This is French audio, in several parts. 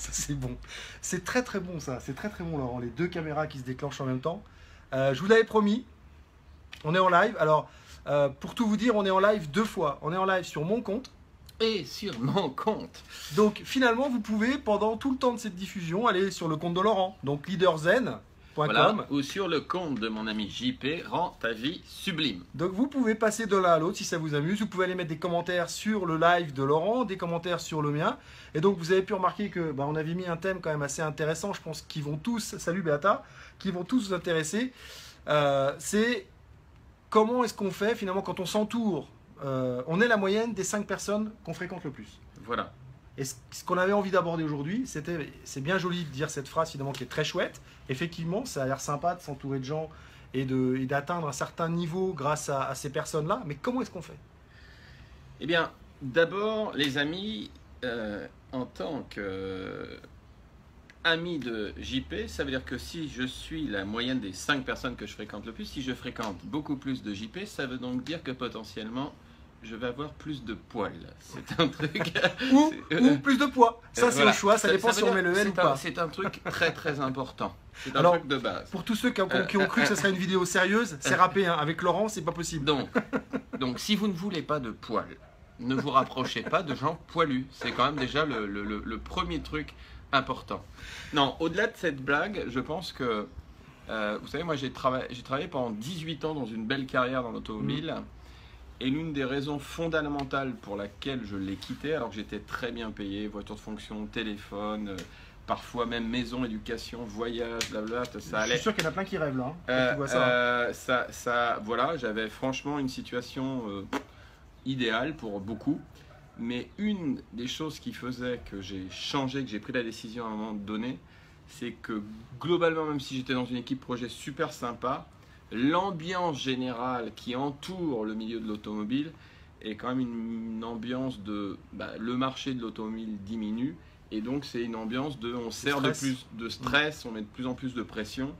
Ça, c'est bon. C'est très très bon ça. C'est très très bon, Laurent. Les deux caméras qui se déclenchent en même temps. Je vous l'avais promis. On est en live. Alors, pour tout vous dire, on est en live 2 fois. On est en live sur mon compte. Et sur mon compte. Donc, finalement, vous pouvez, pendant tout le temps de cette diffusion, aller sur le compte de Laurent. Donc, leaderzen.com. Voilà, ou sur le compte de mon ami JP, rend ta vie sublime. Donc, vous pouvez passer de l'un à l'autre si ça vous amuse. Vous pouvez aller mettre des commentaires sur le live de Laurent, des commentaires sur le mien. Et donc, vous avez pu remarquer que on avait mis un thème quand même assez intéressant. Je pense qu'ils vont tous, salut Beata, qui vont tous vous intéresser. C'est comment est-ce qu'on fait finalement quand on s'entoure. On est la moyenne des 5 personnes qu'on fréquente le plus. Voilà. Et ce qu'on avait envie d'aborder aujourd'hui, c'est bien joli de dire cette phrase finalement qui est très chouette. Effectivement, ça a l'air sympa de s'entourer de gens et d'atteindre un certain niveau grâce à ces personnes-là. Mais comment est-ce qu'on fait? Eh bien, d'abord, les amis, en tant qu'ami de JP, ça veut dire que si je suis la moyenne des 5 personnes que je fréquente le plus, si je fréquente beaucoup plus de JP, ça veut donc dire que potentiellement, je vais avoir plus de poils. C'est un truc... ou plus de poids. Ça, c'est voilà. le choix. Ça dépend si on met le L ou pas. C'est un truc très très important. C'est un Alors, truc de base. Pour tous ceux qui ont cru que ce serait une vidéo sérieuse, c'est râpé. Hein. Avec Laurent, c'est pas possible. Donc, si vous ne voulez pas de poils, ne vous rapprochez pas de gens poilus. C'est quand même déjà le premier truc important. Non, au-delà de cette blague, je pense que... vous savez, moi, j'ai travaillé pendant 18 ans dans une belle carrière dans l'automobile. Et l'une des raisons fondamentales pour laquelle je l'ai quitté, alors que j'étais très bien payé, voiture de fonction, téléphone, parfois même maison, éducation, voyage, blablabla, ça allait. Je suis sûr qu'il y en a plein qui rêvent là. Hein, tu vois ça. Voilà, j'avais franchement une situation idéale pour beaucoup. Mais une des choses qui faisait que j'ai changé, que j'ai pris la décision à un moment donné, c'est que globalement, même si j'étais dans une équipe projet super sympa, l'ambiance générale qui entoure le milieu de l'automobile est quand même une ambiance de... le marché de l'automobile diminue et donc c'est une ambiance de... On sert de plus de stress, on met de plus en plus de pression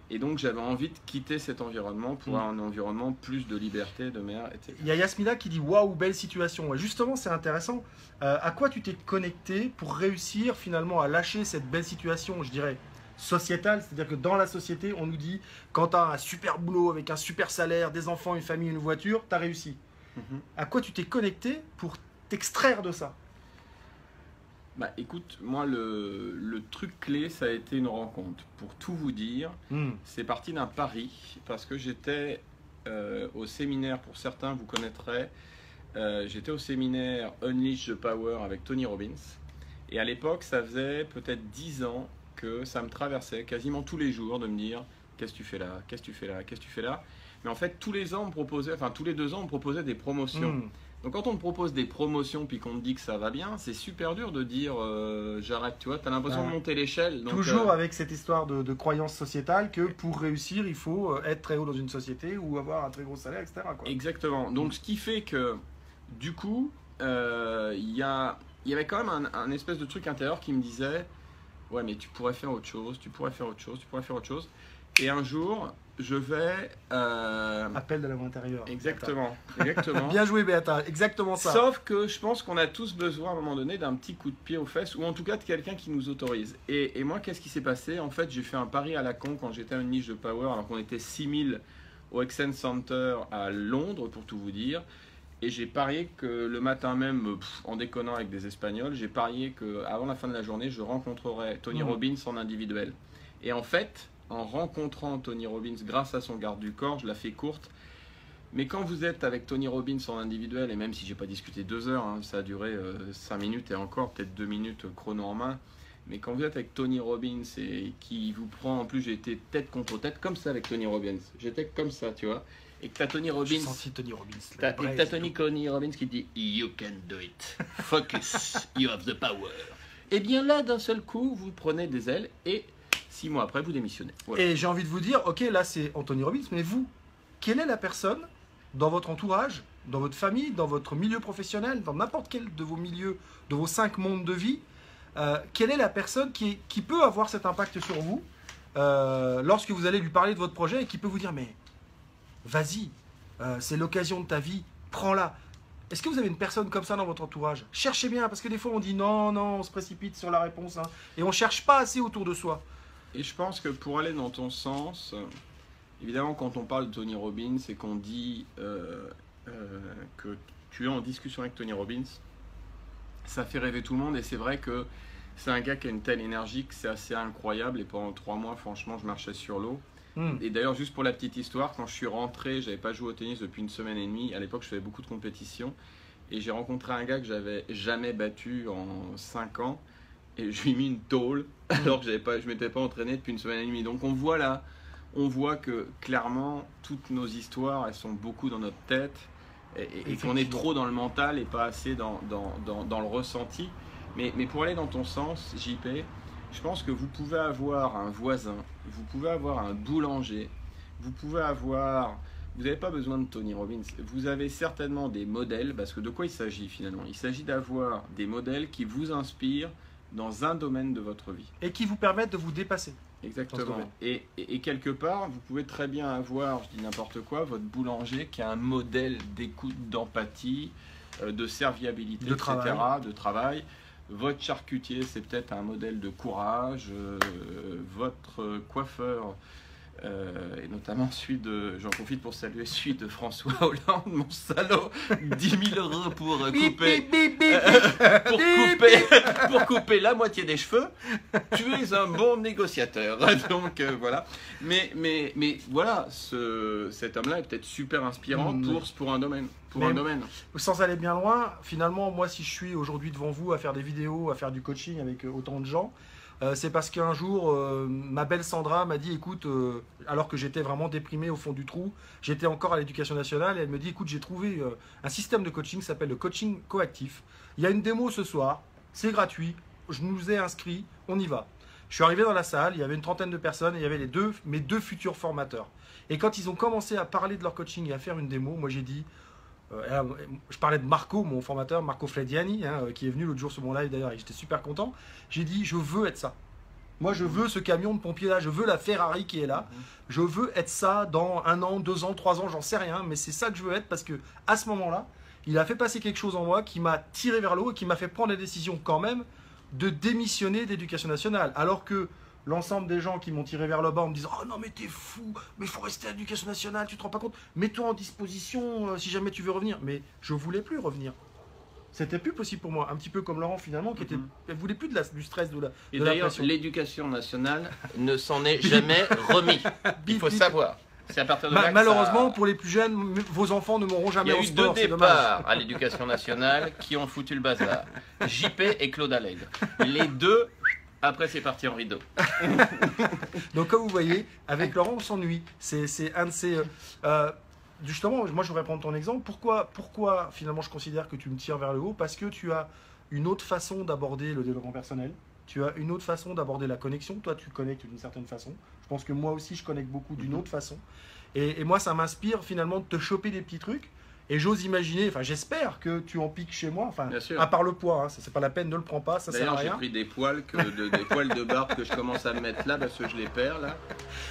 et donc j'avais envie de quitter cet environnement pour un environnement plus de liberté, de mer, etc. Il y a Yasmina qui dit « Waouh, belle situation ». Justement, c'est intéressant. À quoi tu t'es connecté pour réussir finalement à lâcher cette belle situation, je dirais sociétale, c'est-à-dire que dans la société, on nous dit quand tu as un super boulot avec un super salaire, des enfants, une famille, une voiture, tu as réussi. À quoi tu t'es connecté pour t'extraire de ça? Écoute, moi le truc clé, ça a été une rencontre. Pour tout vous dire, c'est parti d'un pari parce que j'étais au séminaire, pour certains vous connaîtrez, j'étais au séminaire Unleash the Power avec Tony Robbins et à l'époque, ça faisait peut-être 10 ans que ça me traversait quasiment tous les jours de me dire qu'est-ce que tu fais là, qu'est-ce que tu fais là, qu'est-ce que tu fais là. Mais en fait, tous les ans, on me proposait, enfin tous les 2 ans, on me proposait des promotions. Donc quand on te propose des promotions puis qu'on te dit que ça va bien, c'est super dur de dire j'arrête, tu vois, tu as l'impression de monter l'échelle. Toujours avec cette histoire de croyance sociétale que pour réussir, il faut être très haut dans une société ou avoir un très gros salaire, etc. quoi. Exactement. Donc ce qui fait que du coup, il y avait quand même un espèce de truc intérieur qui me disait ouais, mais tu pourrais faire autre chose, tu pourrais faire autre chose, tu pourrais faire autre chose. Et un jour, je vais... Appel de la voix intérieure. Exactement, exactement. Bien joué, Béata, exactement ça. Sauf que je pense qu'on a tous besoin à un moment donné d'un petit coup de pied aux fesses, ou en tout cas de quelqu'un qui nous autorise. Et moi, qu'est-ce qui s'est passé? En fait, j'ai fait un pari à la con quand j'étais à une niche de Power, alors qu'on était 6000 au Exchange Center à Londres, pour tout vous dire. Et j'ai parié que le matin même, en déconnant avec des Espagnols, j'ai parié qu'avant la fin de la journée, je rencontrerais Tony Robbins en individuel. Et en fait, en rencontrant Tony Robbins grâce à son garde du corps, je la fais courte. Mais quand vous êtes avec Tony Robbins en individuel, et même si j'ai pas discuté 2 heures, hein, ça a duré 5 minutes et encore, peut-être 2 minutes chrono en main. Mais quand vous êtes avec Tony Robbins et qui vous prend, en plus j'ai été tête contre tête, comme ça avec Tony Robbins. J'étais comme ça, tu vois. Et que tu as Tony Robbins, J'ai senti Tony Robbins. Tony Robbins qui dit You can do it. Focus. You have the power. Et bien là, d'un seul coup, vous prenez des ailes et 6 mois après, vous démissionnez. Voilà. Et j'ai envie de vous dire, ok, là c'est Anthony Robbins, mais vous, quelle est la personne dans votre entourage, dans votre famille, dans votre milieu professionnel, dans n'importe quel de vos milieux, de vos 5 mondes de vie, quelle est la personne qui peut avoir cet impact sur vous lorsque vous allez lui parler de votre projet et qui peut vous dire mais vas-y, c'est l'occasion de ta vie, prends-la. Est-ce que vous avez une personne comme ça dans votre entourage? Cherchez bien, parce que des fois on dit non, non, on se précipite sur la réponse, hein, et on ne cherche pas assez autour de soi. Et je pense que pour aller dans ton sens, évidemment, quand on parle de Tony Robbins et qu'on dit que tu es en discussion avec Tony Robbins, ça fait rêver tout le monde. Et c'est vrai que c'est un gars qui a une telle énergie que c'est assez incroyable. Et pendant 3 mois, franchement, je marchais sur l'eau. Et d'ailleurs, juste pour la petite histoire, quand je suis rentré, j'avais pas joué au tennis depuis 1 semaine et demie. À l'époque, je faisais beaucoup de compétitions. Et j'ai rencontré un gars que j'avais jamais battu en 5 ans. Et je lui ai mis une tôle alors que je ne m'étais pas entraîné depuis 1 semaine et demie. Donc on voit que clairement, toutes nos histoires, elles sont beaucoup dans notre tête. Et qu'on est trop dans le mental et pas assez dans le ressenti. Mais pour aller dans ton sens, JP, je pense que vous pouvez avoir un voisin, vous pouvez avoir un boulanger, vous n'avez pas besoin de Tony Robbins, vous avez certainement des modèles, parce que de quoi il s'agit finalement? Il s'agit d'avoir des modèles qui vous inspirent dans un domaine de votre vie. Et qui vous permettent de vous dépasser. Exactement. Et quelque part, vous pouvez très bien avoir, je dis n'importe quoi, votre boulanger qui a un modèle d'écoute, d'empathie, de serviabilité, etc., de travail. Votre charcutier, c'est peut-être un modèle de courage. Votre coiffeur, et notamment j'en profite pour saluer celui de François Hollande, mon salaud, 10 000 € pour couper la moitié des cheveux. Tu es un bon négociateur. Donc voilà. Mais voilà, cet homme-là est peut-être super inspirant pour un domaine. Sans aller bien loin, finalement, moi, si je suis aujourd'hui devant vous à faire des vidéos, à faire du coaching avec autant de gens, c'est parce qu'un jour, ma belle Sandra m'a dit, écoute, alors que j'étais vraiment déprimé au fond du trou, j'étais encore à l'éducation nationale, et elle me dit, écoute, j'ai trouvé un système de coaching qui s'appelle le coaching coactif. Il y a une démo ce soir, c'est gratuit, je nous ai inscrits, on y va. Je suis arrivé dans la salle, il y avait une trentaine de personnes, et il y avait mes deux futurs formateurs. Et quand ils ont commencé à parler de leur coaching et à faire une démo, moi j'ai dit... je parlais de Marco, mon formateur, Marco Flediani, qui est venu l'autre jour sur mon live d'ailleurs, et j'étais super content. J'ai dit, je veux être ça. Moi, je veux ce camion de pompier là, je veux la Ferrari qui est là. Je veux être ça dans 1 an, 2 ans, 3 ans, j'en sais rien, mais c'est ça que je veux être parce que à ce moment-là, il a fait passer quelque chose en moi qui m'a tiré vers le haut et qui m'a fait prendre la décision quand même de démissionner d'éducation nationale. Alors que l'ensemble des gens qui m'ont tiré vers le bas en me disant « Oh non mais t'es fou, mais il faut rester à l'éducation nationale, tu te rends pas compte, mets-toi en disposition si jamais tu veux revenir. » Mais je voulais plus revenir. C'était plus possible pour moi. Un petit peu comme Laurent finalement, qui ne voulait plus du stress, de la pression. Et d'ailleurs, l'éducation nationale ne s'en est jamais remis. Il faut savoir. C'est à partir de là que malheureusement, pour les plus jeunes, vos enfants ne m'auront jamais au sport. Il y a eu 2 départs à l'éducation nationale qui ont foutu le bazar. JP et Claude Allègre. Les deux... Après, c'est parti en rideau. Donc, comme vous voyez, avec Laurent, on s'ennuie. C'est un de ces... justement, moi, je voudrais prendre ton exemple. Pourquoi, finalement, je considère que tu me tires vers le haut? Parce que tu as une autre façon d'aborder le développement personnel. Tu as une autre façon d'aborder la connexion. Toi, tu connectes d'une certaine façon. Je pense que moi aussi, je connecte beaucoup d'une autre façon. Et moi, ça m'inspire, finalement, de te choper des petits trucs. Et j'ose imaginer, enfin j'espère que tu en piques chez moi, enfin à part le poids, hein, c'est pas la peine, ne le prends pas, ça sert à rien. D'ailleurs j'ai pris des poils, des poils de barbe que je commence à me mettre là parce que je les perds là.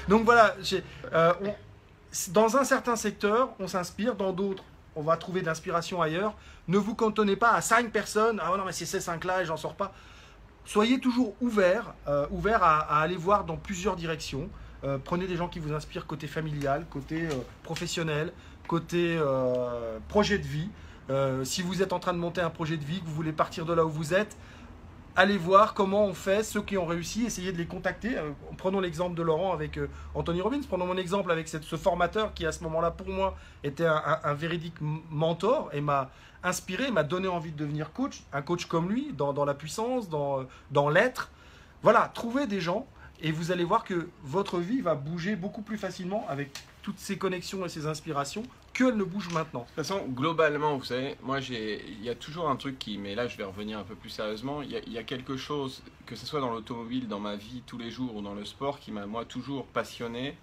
Donc voilà, dans un certain secteur, on s'inspire, dans d'autres, on va trouver de l'inspiration ailleurs. Ne vous cantonnez pas à 5 personnes, ah non mais c'est ces 5-là et j'en sors pas. Soyez toujours ouverts à aller voir dans plusieurs directions. Prenez des gens qui vous inspirent côté familial, côté professionnel, côté projet de vie. Si vous êtes en train de monter un projet de vie, que vous voulez partir de là où vous êtes, allez voir comment on fait, ceux qui ont réussi, essayez de les contacter. Prenons l'exemple de Laurent avec Anthony Robbins, prenons mon exemple avec ce formateur qui à ce moment-là pour moi était un véridique mentor et m'a inspiré, m'a donné envie de devenir coach, un coach comme lui, dans la puissance, dans l'être. Voilà, trouvez des gens et vous allez voir que votre vie va bouger beaucoup plus facilement avec toutes ces connexions et ces inspirations qu'elle ne bouge maintenant. De toute façon, globalement, vous savez, moi, il y a toujours un truc qui, mais là, je vais revenir un peu plus sérieusement, il y a quelque chose, que ce soit dans l'automobile, dans ma vie tous les jours ou dans le sport, qui m'a, moi, toujours passionné,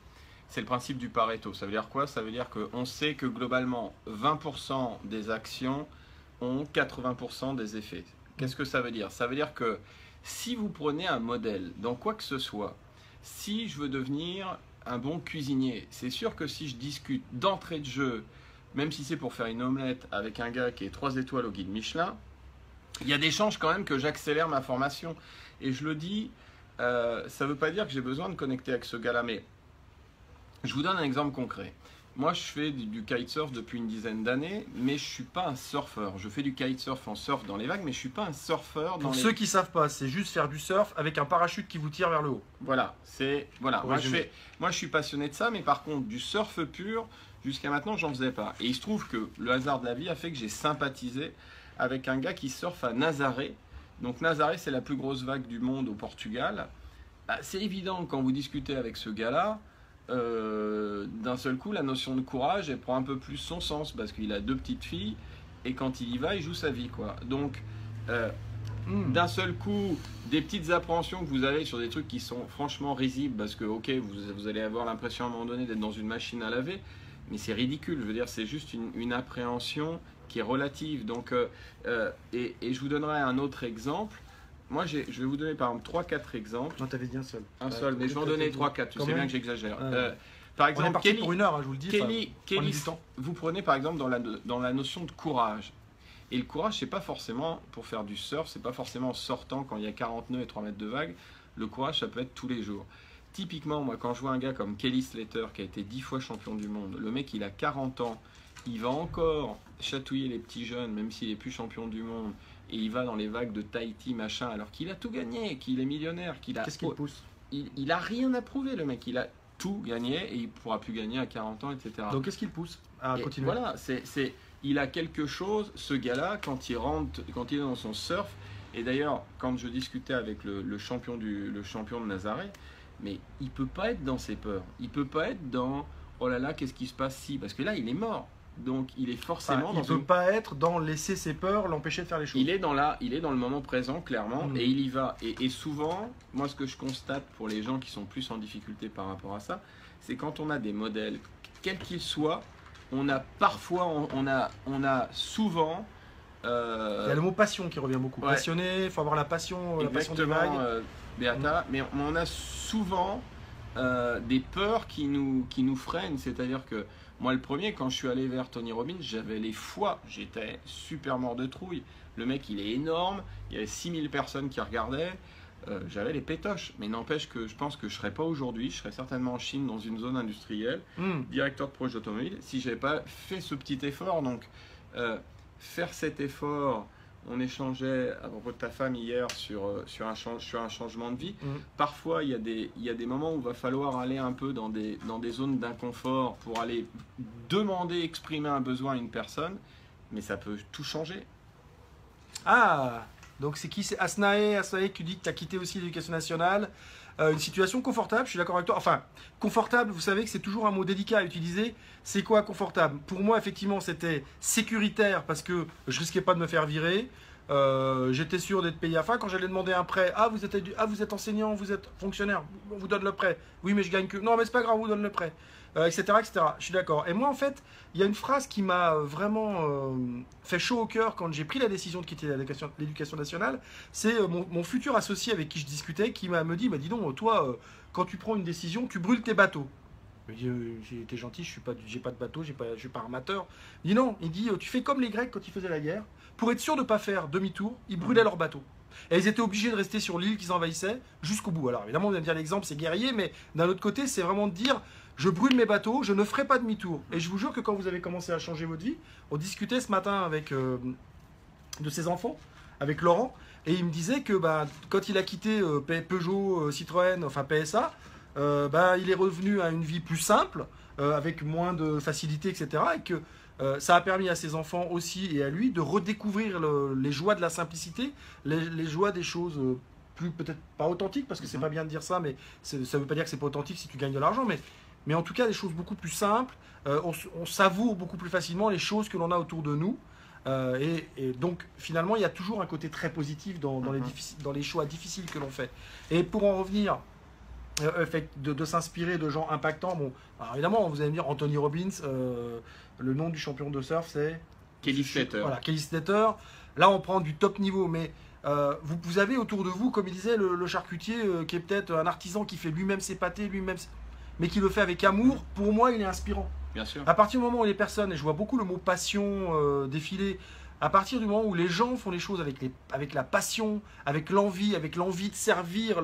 c'est le principe du Pareto. Ça veut dire quoi? Ça veut dire qu'on sait que globalement, 20% des actions ont 80% des effets. Qu'est-ce que ça veut dire? Ça veut dire que si vous prenez un modèle, dans quoi que ce soit, si je veux devenir un bon cuisinier, c'est sûr que si je discute d'entrée de jeu même si c'est pour faire une omelette avec un gars qui est 3 étoiles au guide Michelin, il y a des chances quand même que j'accélère ma formation. Et je le dis, ça ne veut pas dire que j'ai besoin de connecter avec ce gars-là, mais je vous donne un exemple concret. Moi, je fais du kitesurf depuis une dizaine d'années, mais je ne suis pas un surfeur. Je fais du kitesurf en surf dans les vagues, mais je ne suis pas un surfeur dans Pour les... ceux qui ne savent pas, c'est juste faire du surf avec un parachute qui vous tire vers le haut. Voilà, voilà. Pour Moi, résumer. je suis passionné de ça, mais par contre, du surf pur, jusqu'à maintenant, j'en faisais pas. Et il se trouve que le hasard de la vie a fait que j'ai sympathisé avec un gars qui surfe à Nazaré. Donc Nazaré, c'est la plus grosse vague du monde au Portugal. Bah, c'est évident quand vous discutez avec ce gars-là, d'un seul coup, la notion de courage, elle prend un peu plus son sens parce qu'il a 2 petites filles et quand il y va, il joue sa vie, quoi. Donc, d'un seul coup, des petites appréhensions que vous avez sur des trucs qui sont franchement risibles parce que, ok, vous allez avoir l'impression à un moment donné d'être dans une machine à laver, mais c'est ridicule. Je veux dire, c'est juste une appréhension qui est relative. Donc, et je vous donnerai un autre exemple. Moi, je vais vous donner par exemple 3-4 exemples. Non, t'avais dit un seul. Un seul, mais je vais en donner 3-4. Tu sais bien que j'exagère. Par On est exemple, parti pour 1 heure, hein, je vous le dis. Kelly, prenez du temps. vous prenez par exemple dans la notion de courage. Et le courage, c'est pas forcément pour faire du surf, c'est pas forcément en sortant quand il y a 40 nœuds et 3 mètres de vague. Le courage, ça peut être tous les jours. Typiquement, moi, quand je vois un gars comme Kelly Slater, qui a été 10 fois champion du monde, le mec, il a 40 ans, il va encore chatouiller les petits jeunes, même s'il n'est plus champion du monde, et il va dans les vagues de Tahiti, machin, alors qu'il a tout gagné, qu'il est millionnaire, qu'il a... Qu'est-ce qui le pousse? Il a rien à prouver, le mec, il a tout gagné et il pourra plus gagner à 40 ans, etc. Donc qu'est-ce qui le pousse à Et continuer? voilà, il a quelque chose, ce gars-là, quand il rentre, quand il est dans son surf. Et d'ailleurs, quand je discutais avec le champion de Nazaré, mais il peut pas être dans ses peurs. Il peut pas être dans oh là là, qu'est-ce qui se passe si, parce que là, il est mort. Donc, il est forcément il peut pas être dans laisser ses peurs l'empêcher de faire les choses. Il est dans le moment présent, clairement, et il y va. Et souvent, moi, ce que je constate pour les gens qui sont plus en difficulté par rapport à ça, c'est quand on a des modèles, quels qu'ils soient, on a souvent... Il y a le mot passion qui revient beaucoup. Ouais. Passionné, il faut avoir la passion des Exactement, vagues. Beata, mais on a souvent des peurs qui nous freinent. C'est-à-dire que moi, le premier, quand je suis allé vers Tony Robbins, j'avais les foies. J'étais super mort de trouille. Le mec, il est énorme. Il y avait 6000 personnes qui regardaient. J'avais les pétoches. Mais n'empêche que je pense que je ne serais pas aujourd'hui. Je serais certainement en Chine, dans une zone industrielle, directeur de projet automobile, si je n'avais pas fait ce petit effort. Donc, faire cet effort... On échangeait à propos de ta femme hier sur un changement de vie. Parfois, il y a des moments où il va falloir aller un peu dans des zones d'inconfort pour aller demander, exprimer un besoin à une personne, mais ça peut tout changer. Ah, donc c'est qui? C'est Asnae, tu dis que tu as quitté aussi l'éducation nationale. Une situation confortable, je suis d'accord avec toi. Enfin, confortable, vous savez que c'est toujours un mot délicat à utiliser. C'est quoi confortable? Pour moi, effectivement, c'était sécuritaire parce que je risquais pas de me faire virer. J'étais sûr d'être payé à fin. Quand j'allais demander un prêt, vous êtes enseignant, vous êtes fonctionnaire, on vous donne le prêt. Oui, mais je gagne que. Non, mais c'est pas grave, on vous donne le prêt. Etc., etc. Je suis d'accord. Et moi, en fait, il y a une phrase qui m'a vraiment fait chaud au cœur quand j'ai pris la décision de quitter l'éducation nationale. C'est mon futur associé avec qui je discutais qui me dit, dis donc, toi, quand tu prends une décision, tu brûles tes bateaux. Je lui dis, j'ai été gentil, j'ai pas de bateau, je suis pas armateur. Il dit non, il dit, tu fais comme les Grecs quand ils faisaient la guerre. Pour être sûr de ne pas faire demi-tour, ils brûlaient leurs bateaux. Et ils étaient obligés de rester sur l'île qu'ils envahissaient jusqu'au bout. Alors évidemment, on vient de dire l'exemple, c'est guerrier, mais d'un autre côté, c'est vraiment de dire, je brûle mes bateaux, je ne ferai pas demi-tour. Et je vous jure que quand vous avez commencé à changer votre vie, on discutait ce matin avec de ses enfants, avec Laurent, et il me disait que quand il a quitté Peugeot, Citroën, enfin PSA, il est revenu à une vie plus simple, avec moins de facilité, etc. Et que ça a permis à ses enfants aussi et à lui de redécouvrir les joies de la simplicité, les joies des choses plus peut-être pas authentiques, parce que c'est pas bien de dire ça, mais ça veut pas dire que c'est pas authentique si tu gagnes de l'argent, mais en tout cas des choses beaucoup plus simples. On savoure beaucoup plus facilement les choses que l'on a autour de nous. Et donc finalement il y a toujours un côté très positif dans les choix difficiles que l'on fait. Et pour en revenir fait de s'inspirer de gens impactants, alors évidemment vous allez me dire Anthony Robbins, le nom du champion de surf c'est Kelly Slater. Voilà, Kelly Slater. Là on prend du top niveau, mais vous avez autour de vous, comme il disait, le charcutier qui est peut-être un artisan qui fait lui-même ses pâtés, mais qui le fait avec amour. Pour moi il est inspirant. Bien sûr. À partir du moment où les personnes, et je vois beaucoup le mot passion défiler, à partir du moment où les gens font les choses avec la passion, avec l'envie de servir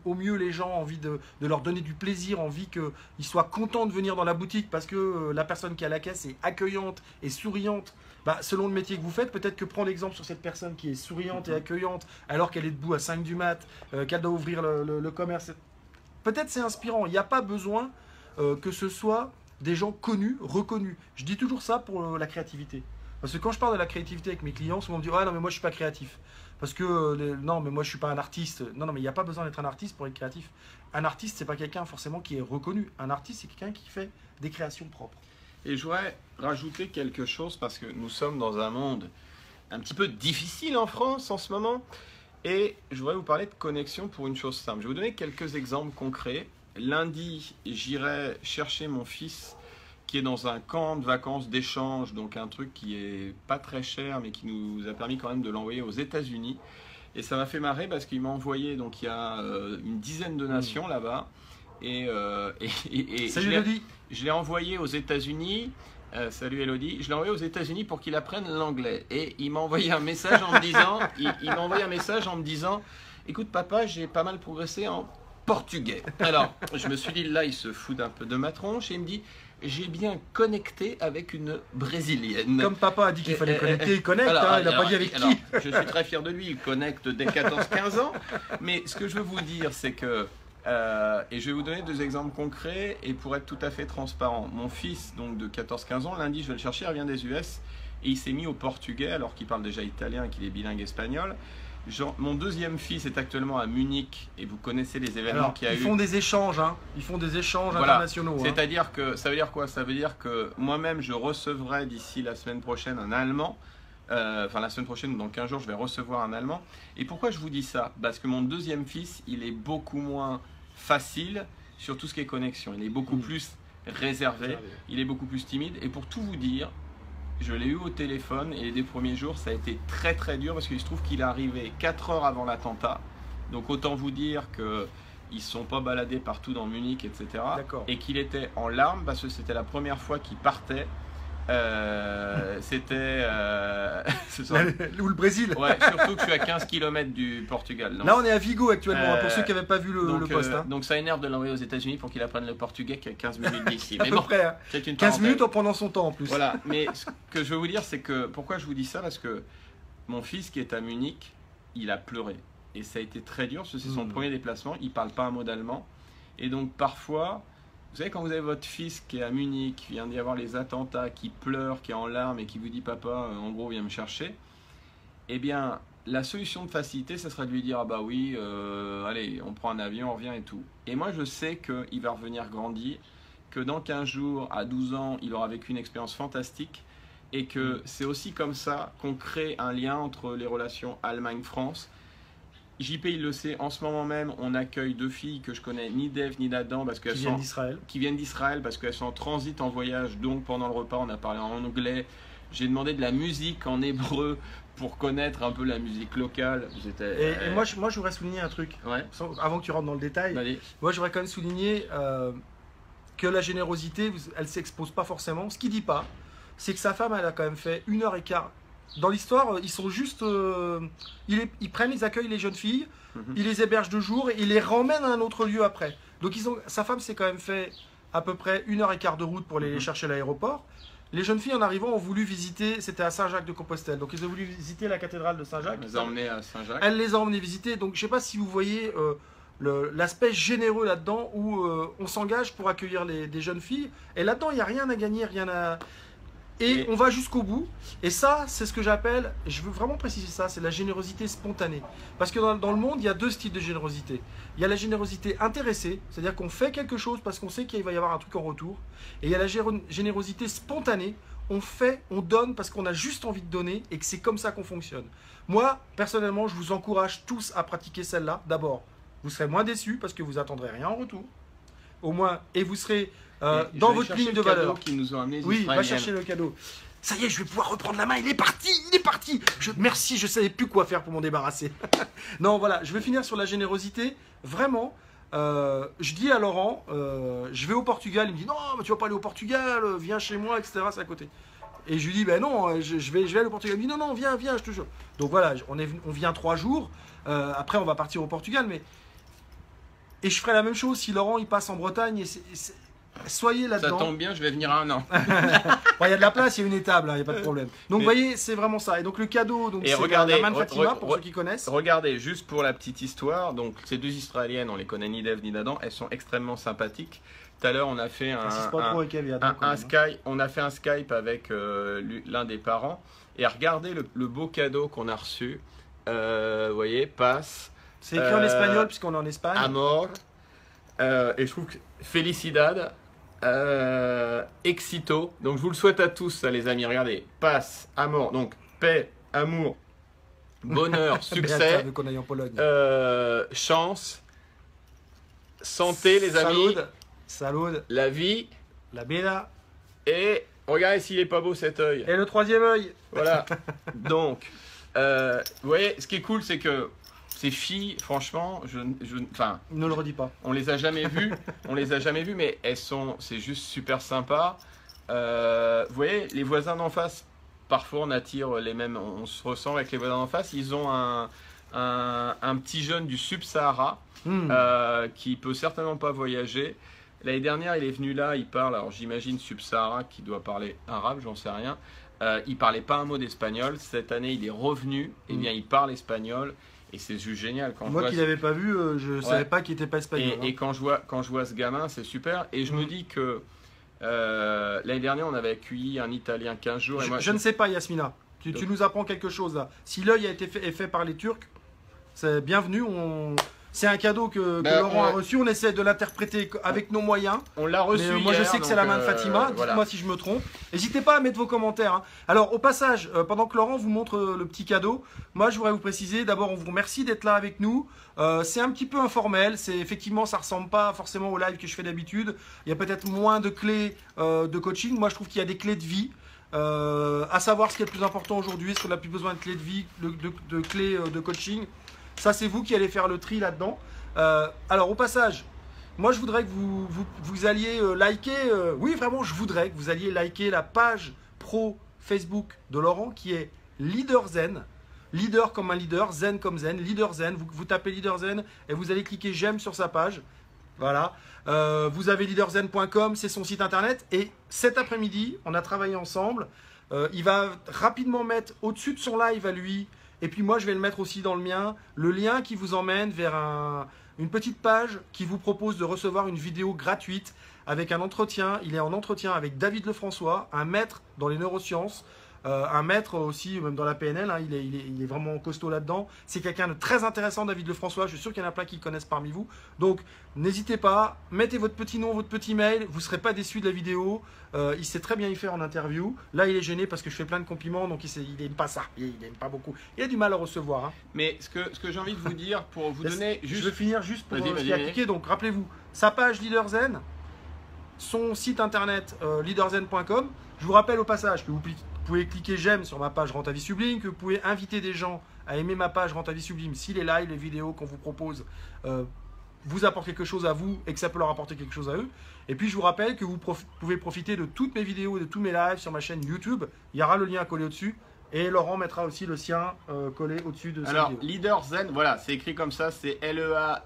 au mieux les gens, envie de leur donner du plaisir, envie qu'ils soient contents de venir dans la boutique parce que la personne qui est à la caisse est accueillante et souriante. Bah, selon le métier que vous faites, peut-être que prendre l'exemple sur cette personne qui est souriante et accueillante alors qu'elle est debout à 5 du mat, qu'elle doit ouvrir le commerce, peut-être c'est inspirant. Il n'y a pas besoin que ce soit des gens connus, reconnus. Je dis toujours ça pour la créativité. Parce que quand je parle de la créativité avec mes clients, souvent on me dit « Ah non mais moi je suis pas créatif ». Parce que non mais moi je suis pas un artiste. Non mais il n'y a pas besoin d'être un artiste pour être créatif. Un artiste c'est pas quelqu'un forcément qui est reconnu. Un artiste c'est quelqu'un qui fait des créations propres. Et je voudrais rajouter quelque chose parce que nous sommes dans un monde un petit peu difficile en France en ce moment. Et je voudrais vous parler de connexion pour une chose simple. Je vais vous donner quelques exemples concrets. Lundi, j'irai chercher mon fils qui est dans un camp de vacances d'échange, donc un truc qui est pas très cher, mais qui nous a permis quand même de l'envoyer aux États-Unis. Et ça m'a fait marrer parce qu'il m'a envoyé, donc il y a une dizaine de nations là-bas. Salut Elodie. Je l'ai envoyé aux États-Unis. Salut Elodie. Je l'ai envoyé aux États-Unis pour qu'il apprenne l'anglais. Et il m'a envoyé un message en me disant, écoute papa, j'ai pas mal progressé en portugais. Alors, je me suis dit là, il se fout un peu de ma tronche et il me dit, j'ai bien connecté avec une Brésilienne. Comme papa a dit qu'il fallait connecter, il connecte, il n'a pas dit avec qui. Je suis très fier de lui, il connecte dès 14-15 ans. Mais ce que je veux vous dire, c'est que, et je vais vous donner 2 exemples concrets, et pour être tout à fait transparent, mon fils donc de 14-15 ans, lundi je vais le chercher, il vient des US, et il s'est mis au portugais, alors qu'il parle déjà italien et qu'il est bilingue espagnol. Mon deuxième fils est actuellement à Munich et vous connaissez les événements qu'il y a eu. Ils font des échanges, hein. Ils font des échanges internationaux. C'est-à-dire que ça veut dire quoi? Ça veut dire que moi-même je recevrai d'ici la semaine prochaine un Allemand. Enfin la semaine prochaine ou dans 15 jours je vais recevoir un Allemand. Et pourquoi je vous dis ça? Parce que mon deuxième fils il est beaucoup moins facile sur tout ce qui est connexion. Il est beaucoup plus réservé, il est beaucoup plus timide. Et pour tout vous dire, je l'ai eu au téléphone et les 2 premiers jours, ça a été très très dur parce qu'il se trouve qu'il est arrivé 4 heures avant l'attentat. Donc autant vous dire qu'ils ne se sont pas baladés partout dans Munich, etc. Et qu'il était en larmes parce que c'était la première fois qu'il partait. C'était... Ou le Brésil. Ouais, surtout que je suis à 15 km du Portugal. Donc, là on est à Vigo actuellement, pour ceux qui n'avaient pas vu le post. Donc ça énerve de l'envoyer aux États-Unis pour qu'il apprenne le portugais qui est à 15 minutes d'ici. Mais à peu près, hein. C'est une 15 minutes en prenant son temps en plus. Voilà, mais ce que je veux vous dire c'est que, pourquoi je vous dis ça? Parce que mon fils qui est à Munich, il a pleuré. Et ça a été très dur parce que c'est son premier déplacement, il ne parle pas un mot d'allemand. Et donc parfois... Vous savez, quand vous avez votre fils qui est à Munich, qui vient d'y avoir les attentats, qui pleure, qui est en larmes et qui vous dit « Papa, en gros, viens me chercher », eh bien, la solution de facilité, ça serait de lui dire « Ah bah oui, allez, on prend un avion, on revient et tout ». Et moi, je sais qu'il va revenir grandi, que dans 15 jours, à 12 ans, il aura vécu une expérience fantastique et que c'est aussi comme ça qu'on crée un lien entre les relations Allemagne-France. JP il le sait, en ce moment même on accueille 2 filles que je connais ni d'Ève ni d'Adam parce qu'elles qui viennent d'Israël parce qu'elles sont en transit en voyage, donc pendant le repas on a parlé en anglais, j'ai demandé de la musique en hébreu pour connaître un peu la musique locale. Et moi je voudrais souligner un truc, avant que tu rentres dans le détail. Allez. Moi je voudrais quand même souligner que la générosité elle s'expose pas forcément. Ce qu'il dit pas, c'est que sa femme elle a quand même fait 1h15. Dans l'histoire, ils sont juste, ils accueillent les jeunes filles, ils les hébergent 2 jours et ils les ramènent à un autre lieu après. Donc sa femme s'est quand même fait à peu près 1h15 de route pour les chercher à l'aéroport. Les jeunes filles en arrivant ont voulu visiter, c'était à Saint-Jacques-de-Compostelle, donc ils ont voulu visiter la cathédrale de Saint-Jacques. Elle les a emmenés à Saint-Jacques. Elle les a emmenés visiter, donc je ne sais pas si vous voyez l'aspect généreux là-dedans où on s'engage pour accueillir des jeunes filles. Et là-dedans, il n'y a rien à gagner, rien à... Et on va jusqu'au bout. Et ça, c'est ce que j'appelle, je veux vraiment préciser ça, c'est la générosité spontanée. Parce que dans le monde, il y a 2 styles de générosité. Il y a la générosité intéressée, c'est-à-dire qu'on fait quelque chose parce qu'on sait qu'il va y avoir un truc en retour. Et il y a la générosité spontanée, on fait, on donne parce qu'on a juste envie de donner et que c'est comme ça qu'on fonctionne. Moi, personnellement, je vous encourage tous à pratiquer celle-là. D'abord, vous serez moins déçus parce que vous attendrez rien en retour. Au moins, et vous serez... dans votre ligne de valeur. Qui nous ont amené oui, va chercher le cadeau. Ça y est, je vais pouvoir reprendre la main. Il est parti, il est parti. Merci, je savais plus quoi faire pour m'en débarrasser. Non, voilà, je vais finir sur la générosité. Vraiment, Je dis à Laurent, je vais au Portugal. Il me dit non, mais tu vas pas aller au Portugal, viens chez moi, etc. C'est à côté. Et je lui dis ben non, je vais aller au Portugal. Il me dit non, non, viens, viens, je te jure. Donc voilà, on vient 3 jours. Après, on va partir au Portugal, mais et je ferai la même chose si Laurent il passe en Bretagne. Soyez Ça là-dedans. tombe bien, je vais venir à un an. Bon, il y a de la place, il y a une étable, il n'y a pas de problème. Donc, vous voyez, c'est vraiment ça. Et donc, le cadeau, donc, Et c'est regardez, la main de Fatima, pour ceux qui connaissent. Regardez, juste pour la petite histoire, donc ces deux Israéliennes, on les connaît ni d'Ève ni d'Adam, elles sont extrêmement sympathiques. Tout à l'heure, on a fait on a fait un Skype avec l'un des parents. Et regardez le beau cadeau qu'on a reçu. Vous voyez, passe. C'est écrit en espagnol, puisqu'on est en Espagne. Amor. Et je trouve que Felicidad. Excito. Donc je vous le souhaite à tous, ça, les amis. Regardez, passe, amour, donc paix, amour, bonheur, succès, qu'on aille en Pologne. chance, santé, les amis, Salud, la vie, la bella. et regardez s'il est pas beau cet œil. Et le 3e œil. Voilà. Donc, vous voyez, ce qui est cool, c'est que ces filles, franchement, enfin, ne le redis pas. On les a jamais vues, mais c'est juste super sympa. Vous voyez, les voisins d'en face, parfois on attire les mêmes, on se ressent avec les voisins d'en face. Ils ont un petit jeune du Sub-Sahara qui peut certainement pas voyager. L'année dernière, il est venu là, il parle, alors j'imagine Sub-Sahara qui doit parler arabe, j'en sais rien. Il parlait pas un mot d'espagnol. Cette année, il est revenu, et bien il parle espagnol. Et c'est juste génial. Moi qui ne l'avais pas vu, je ne savais pas qu'il n'était pas espagnol. Et quand je vois ce gamin, c'est super. Et je me dis que l'année dernière, on avait accueilli un Italien 15 jours. Je ne sais pas, Yasmina. Tu nous apprends quelque chose là. Si l'œil a été fait par les Turcs, c'est bienvenu. C'est un cadeau que Laurent a reçu. On essaie de l'interpréter avec nos moyens. On l'a reçu hier. Moi, je sais que c'est la main de Fatima. Dites-moi si je me trompe. N'hésitez pas à mettre vos commentaires. Hein. Alors, au passage, pendant que Laurent vous montre le petit cadeau, moi, je voudrais vous préciser. D'abord, on vous remercie d'être là avec nous. C'est un petit peu informel. Effectivement, ça ressemble pas forcément au live que je fais d'habitude. Il y a peut-être moins de clés de coaching. Moi, je trouve qu'il y a des clés de vie. À savoir ce qui est le plus important aujourd'hui. Est-ce qu'on n'a plus besoin de clés de vie, de clés de coaching? Ça, c'est vous qui allez faire le tri là-dedans. Alors, au passage, moi, je voudrais que vous alliez liker. Oui, vraiment, je voudrais que vous alliez liker la page pro Facebook de Laurent qui est Leader Zen. Leader comme un leader, zen comme zen, leader zen. Vous tapez leader zen et vous allez cliquer j'aime sur sa page. Voilà. Vous avez leaderzen.com, c'est son site internet. Et cet après-midi, on a travaillé ensemble. Il va rapidement mettre au-dessus de son live à lui. Et puis moi, je vais le mettre aussi dans le mien, le lien qui vous emmène vers une petite page qui vous propose de recevoir une vidéo gratuite avec un entretien. Il est en entretien avec David Lefrançois, un maître dans les neurosciences, un maître aussi, même dans la PNL, hein, il est vraiment costaud là-dedans. C'est quelqu'un de très intéressant, David Lefrançois. Je suis sûr qu'il y en a plein qui le connaissent parmi vous. Donc, n'hésitez pas, mettez votre petit nom, votre petit mail. Vous ne serez pas déçus de la vidéo. Il sait très bien y faire en interview. Là, il est gêné parce que je fais plein de compliments, donc il n'aime pas ça. Il n'aime pas beaucoup. Il a du mal à recevoir. Hein. Mais ce que j'ai envie de vous dire, pour vous donner juste... Je veux finir juste pour ce qui est appliqué. Donc, rappelez-vous, sa page LeaderZen, son site internet leaderzen.com. Je vous rappelle au passage que vous pouvez cliquer j'aime sur ma page Rends ta vie sublime, que vous pouvez inviter des gens à aimer ma page Rends ta vie sublime si les lives, les vidéos qu'on vous propose vous apportent quelque chose à vous et que ça peut leur apporter quelque chose à eux. Et puis je vous rappelle que vous pouvez profiter de toutes mes vidéos et de tous mes lives sur ma chaîne YouTube. Il y aura le lien collé au-dessus. Et Laurent mettra aussi le sien collé au-dessus de cette vidéo. Alors, Leader Zen, voilà, c'est écrit comme ça, c'est Leaderzen,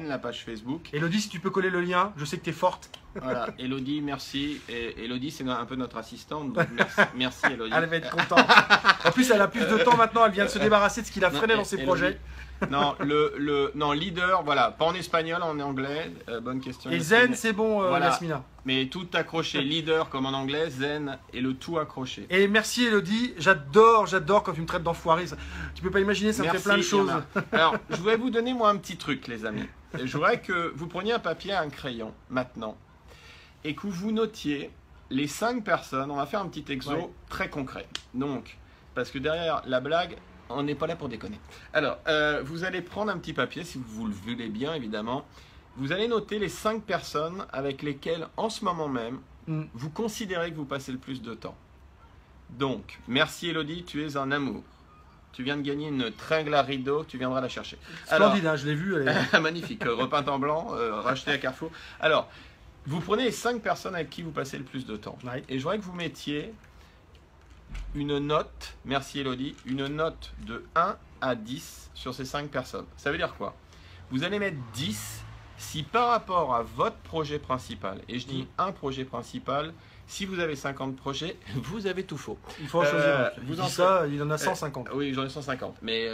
la page Facebook. Elodie, si tu peux coller le lien, je sais que tu es forte. Voilà, Elodie, merci. Et Elodie, c'est un peu notre assistante, donc merci Elodie. Elle va être contente. En plus, elle a plus de temps maintenant, elle vient de se débarrasser de ce qui la freinait dans ses projets. Non, non, leader, voilà, pas en espagnol, en anglais, bonne question. Et zen, c'est bon, voilà. Yasmina. Mais tout accroché, leader comme en anglais, zen et le tout accroché. Et merci Elodie, j'adore quand tu me traites d'enfoiré. Tu peux pas imaginer, ça me fait plein de choses. Alors, je voudrais vous donner moi un petit truc, les amis. Je voudrais que vous preniez un papier et un crayon maintenant et que vous notiez les 5 personnes. On va faire un petit exo très concret. Donc, parce que derrière la blague, on n'est pas là pour déconner. Alors, vous allez prendre un petit papier, si vous le voulez bien, évidemment. Vous allez noter les 5 personnes avec lesquelles, en ce moment même, vous considérez que vous passez le plus de temps. Donc, merci Elodie, tu es un amour. Tu viens de gagner une tringle à rideau, tu viendras la chercher. Splendide, hein, je l'ai vu. Magnifique, repeinte en blanc, racheté à Carrefour. Alors, vous prenez les 5 personnes avec qui vous passez le plus de temps. Ouais. Et je voudrais que vous mettiez une note, merci Elodie, une note de 1 à 10 sur ces 5 personnes. Ça veut dire quoi? Vous allez mettre 10 si par rapport à votre projet principal, et je dis un projet principal, si vous avez 50 projets, vous avez tout faux. Il faut en choisir. Vous Il en dit ça, il en a 150. Oui, j'en ai 150. Mais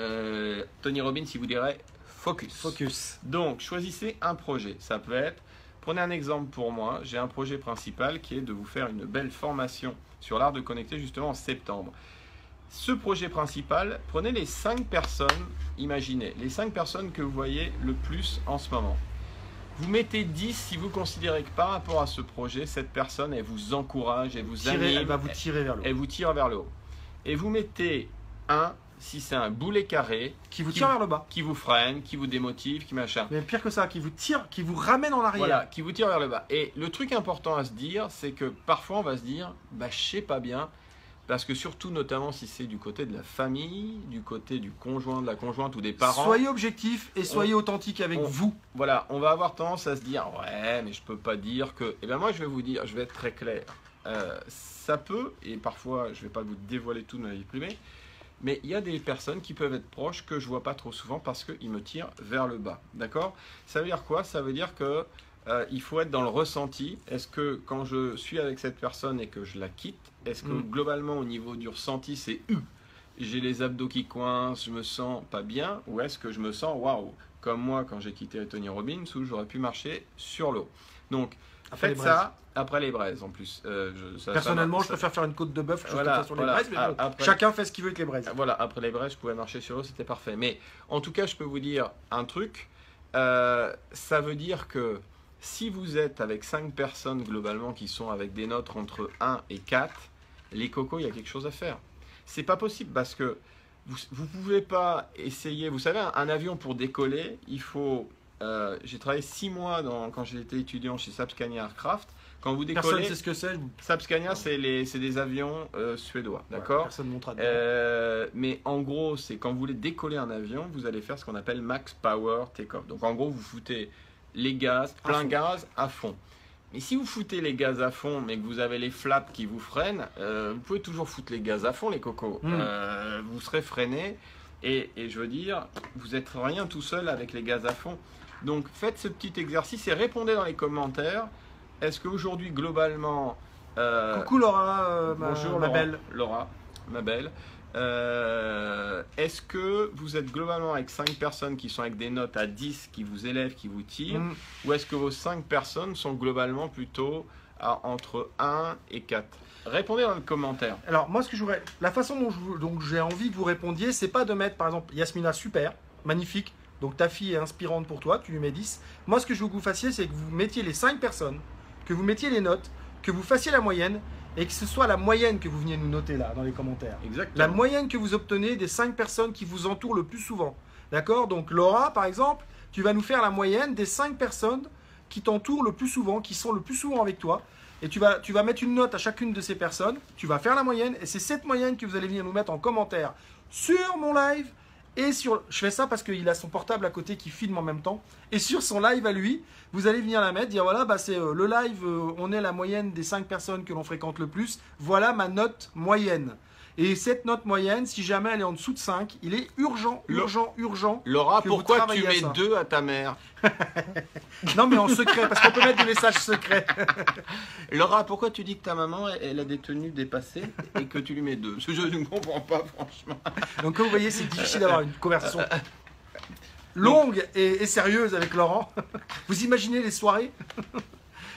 Tony Robbins, il vous dirait focus. Focus. Donc, choisissez un projet. Ça peut être, prenez un exemple pour moi. J'ai un projet principal qui est de vous faire une belle formation sur l'art de connecter justement en septembre. Ce projet principal, prenez les 5 personnes, imaginez, les 5 personnes que vous voyez le plus en ce moment. Vous mettez 10 si vous considérez que par rapport à ce projet, cette personne, elle vous encourage, elle vous anime. Elle va vous tirer vers le haut. Elle vous tire vers le haut. Et vous mettez 1 si c'est un boulet carré. Qui vous tire vers le bas. Qui vous freine, qui vous démotive, qui machin. Mais pire que ça, qui vous tire, qui vous ramène en arrière. Voilà, qui vous tire vers le bas. Et le truc important à se dire, c'est que parfois on va se dire, bah je sais pas bien. Parce que surtout, notamment si c'est du côté de la famille, du côté du conjoint, de la conjointe ou des parents. Soyez objectif et soyez authentique avec vous. Voilà, on va avoir tendance à se dire, ouais, mais je peux pas dire que... Eh bien moi, je vais vous dire, je vais être très clair. Ça peut, et parfois, je vais pas vous dévoiler tout de ma vie privée, mais il y a des personnes qui peuvent être proches que je vois pas trop souvent parce qu'ils me tirent vers le bas. D'accord? Ça veut dire quoi? Ça veut dire que il faut être dans le ressenti. Est-ce que quand je suis avec cette personne et que je la quitte, est-ce que globalement au niveau du ressenti c'est j'ai les abdos qui coincent, je me sens pas bien, ou est-ce que je me sens waouh, comme moi quand j'ai quitté Tony Robbins où j'aurais pu marcher sur l'eau. Donc faites ça après les braises en plus. Personnellement, je préfère faire une côte de bœuf que voilà, sur les braises, mais bon, chacun fait ce qu'il veut avec les braises. Voilà, après les braises, je pouvais marcher sur l'eau, c'était parfait. Mais en tout cas, je peux vous dire un truc. Ça veut dire que si vous êtes avec 5 personnes globalement qui sont avec des notes entre 1 et 4, les cocos, il y a quelque chose à faire. C'est pas possible parce que vous pouvez pas essayer. Vous savez, un avion pour décoller, il faut. J'ai travaillé 6 mois quand j'étais étudiant chez Saab Scania Aircraft. Quand vous décollez, personne sait ce que c'est. Saab Scania, c'est des avions suédois, d'accord? Personne ne montre mais en gros, c'est quand vous voulez décoller un avion, vous allez faire ce qu'on appelle max power take-off. Donc en gros, vous foutez les gaz, plein gaz à fond. Mais si vous foutez les gaz à fond, mais que vous avez les flaps qui vous freinent, vous pouvez toujours foutre les gaz à fond, les cocos. Vous serez freiné. Et je veux dire, vous n'êtes rien tout seul avec les gaz à fond. Donc faites ce petit exercice et répondez dans les commentaires. Est-ce qu'aujourd'hui, globalement... coucou Laura, bonjour ma belle. Laura, ma belle. Est-ce que vous êtes globalement avec 5 personnes qui sont avec des notes à 10 qui vous élèvent, qui vous tirent, ou est-ce que vos 5 personnes sont globalement plutôt entre 1 et 4? Répondez dans le commentaire. Alors moi, la façon dont j'ai envie que vous répondiez, c'est pas de mettre par exemple Yasmina, super, magnifique, donc ta fille est inspirante pour toi, tu lui mets 10. Moi, ce que je veux que vous fassiez, c'est que vous mettiez les 5 personnes, que vous mettiez les notes, que vous fassiez la moyenne, et que ce soit la moyenne que vous veniez nous noter là dans les commentaires. Exactement. La moyenne que vous obtenez des 5 personnes qui vous entourent le plus souvent. D'accord? Donc Laura, par exemple, tu vas nous faire la moyenne des 5 personnes qui t'entourent le plus souvent, qui sont le plus souvent avec toi. Et tu vas mettre une note à chacune de ces personnes, tu vas faire la moyenne, et c'est cette moyenne que vous allez venir nous mettre en commentaire sur mon live. Et je fais ça parce qu'il a son portable à côté qui filme en même temps. Et sur son live à lui, vous allez venir la mettre, dire voilà, bah c'est le live, on est la moyenne des 5 personnes que l'on fréquente le plus. Voilà ma note moyenne. Et cette note moyenne, si jamais elle est en dessous de 5, il est urgent. Laura, pourquoi tu mets 2 à ta mère? Non, mais en secret, parce qu'on peut mettre des messages secrets. Laura, pourquoi tu dis que ta maman, elle a des tenues dépassées et que tu lui mets 2? Je ne comprends pas, franchement. Donc, comme vous voyez, c'est difficile d'avoir une conversation longue et sérieuse avec Laurent. Vous imaginez les soirées?